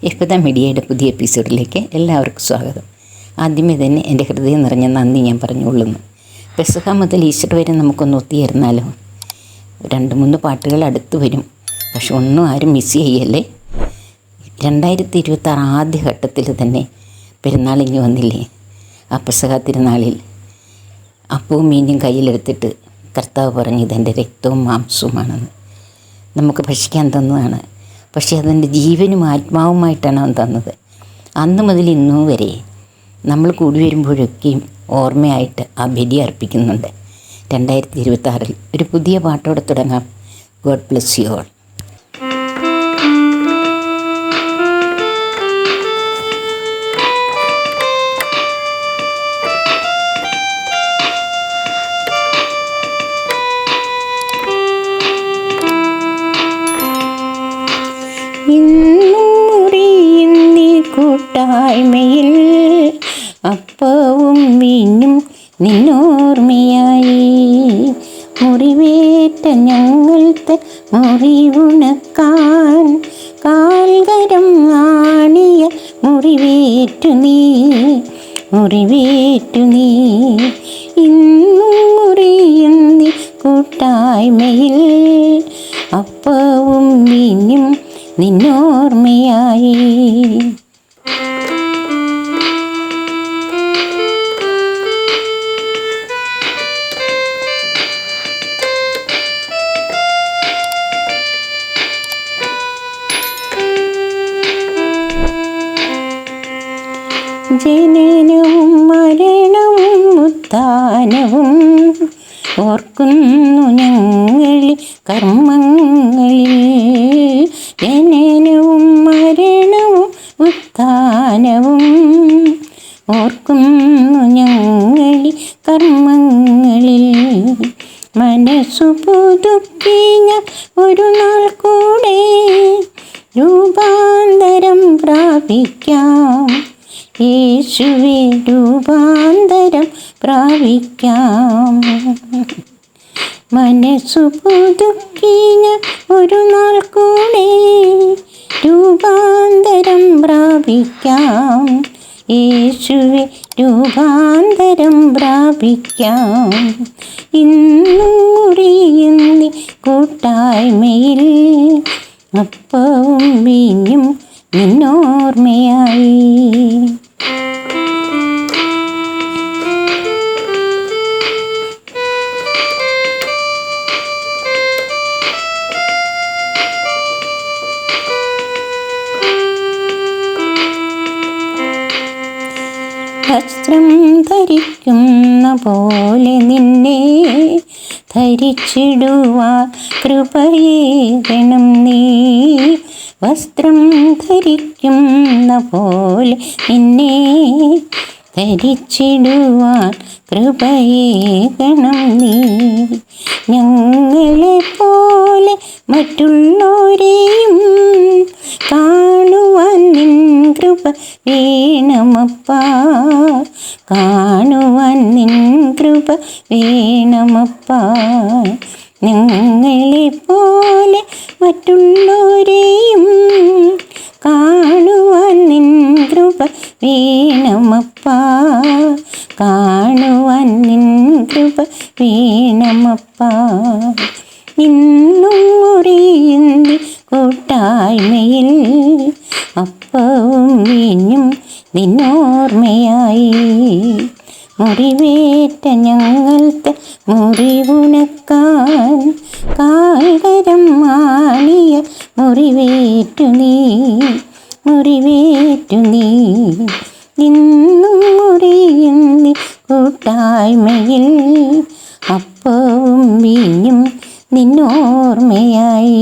ഇഫ്ത മീഡിയയുടെ പുതിയ എപ്പിസോഡിലേക്ക് എല്ലാവർക്കും സ്വാഗതം. ആദ്യമേ തന്നെ എൻ്റെ ഹൃദയം നിറഞ്ഞ നന്ദി ഞാൻ പറഞ്ഞുകൊള്ളുന്നു. പെസഹ മുതൽ ഈസ്റ്റർ വരെ നമുക്കൊന്ന് ഒത്തുചേർന്നാലോ? 2-3 പാട്ടുകൾ അടുത്ത് വരും, പക്ഷെ ഒന്നും ആരും മിസ് ചെയ്യല്ലേ. 2026 ആദ്യ ഘട്ടത്തിൽ തന്നെ പെരുന്നാളിങ്ങി വന്നില്ലേ? ആ പെസഹ തിരുനാളിൽ അപ്പവും മീനും കയ്യിലെടുത്തിട്ട് കർത്താവ് പറഞ്ഞു, ഇതെൻ്റെ രക്തവും മാംസവുമാണെന്ന്. നമുക്ക് ഭക്ഷിക്കാൻ തന്നതാണ്, പക്ഷേ അതെൻ്റെ ജീവനും ആത്മാവുമായിട്ടാണ് അവൻ തന്നത്. അന്ന് മുതൽ ഇന്നു വരെ നമ്മൾ കൂടി വരുമ്പോഴൊക്കെയും ഓർമ്മയായിട്ട് ആ ബലി അർപ്പിക്കുന്നുണ്ട്. 2026 ഒരു പുതിയ പാട്ടോടെ തുടങ്ങാം. God bless you all. കൂട്ടായ്മയിൽ അപ്പവും വീഞ്ഞും നിന്നോർമ്മയായി, മുറിവേറ്റ ഞങ്ങൾക്ക് മുറിവുണക്കാൻ കാൽകരം ആണിയ മുറിവേറ്റു നീ ഇന്നും മുറിയുന്നി കൂട്ടായ്മയിൽ അപ്പവും വീഞ്ഞും നിന്നോർമ്മയായി. ജനനവും മരണവും ഉത്ഥാനവും ഓർക്കുന്നു ഞങ്ങളിൽ കർമ്മങ്ങളിൽ. ജനനവും മരണവും ഉത്ഥാനവും ഓർക്കുന്നു ഞങ്ങളിൽ കർമ്മങ്ങളിൽ. മനസ്സു പുതുക്കി ഞാൻ ഒരു നാൾ കൂടെ രൂപാന്തരം പ്രാപിക്കാം. യേശുവേ രൂപാന്തരം പ്രാപിക്കാം. മനസ്സു പുതുക്കി ഞാൻ ഒരു നാൾ കൂടെ രൂപാന്തരം പ്രാപിക്കാം. യേശുവേ രൂപാന്തരം പ്രാപിക്കാം. ഇന്നും മുറിയുന്നി കൂട്ടായ്മയിൽ അപ്പവും വീഞ്ഞും നിന്നോർമ്മയായി. വസ്ത്രം ധരിക്കുന്ന പോലെ നിന്നെ ധരിച്ചിടുവാൻ കൃപയേകണം നീ. വസ്ത്രം ധരിക്കുന്ന പോലെ നിന്നെ ധരിച്ചിടുവാൻ കൃപയേകണം നീ. ഞങ്ങളെ പോലെ മറ്റുള്ളവരെയും കാണുവാൻ നിൻ കൃപ വേണമപ്പാ. കാണുവാൻ നിൻ കൃപ വേണമപ്പാ. ഞങ്ങളെ പോലെ മറ്റുള്ളവരെയും കാണുവാൻ നിൻ കൃപ വേണമപ്പാ. കാണുവാൻ നിൻ കൃപ വേണമപ്പാ. ഇന്നും മുറിയുന്നി കൂട്ടായ്മയിൽ അപ്പവും വീഞ്ഞും നിന്നോർമ്മയായി. മുറിവേറ്റ ഞങ്ങൾക്ക് മുറിവുണക്കാൻ കാൽകരം ആണിയ മുറിവേറ്റു നീ ഇന്നും മുറിയുന്നി കൂട്ടായ്മയിൽ അപ്പവും വീഞ്ഞും നിന്നോർമ്മയായി.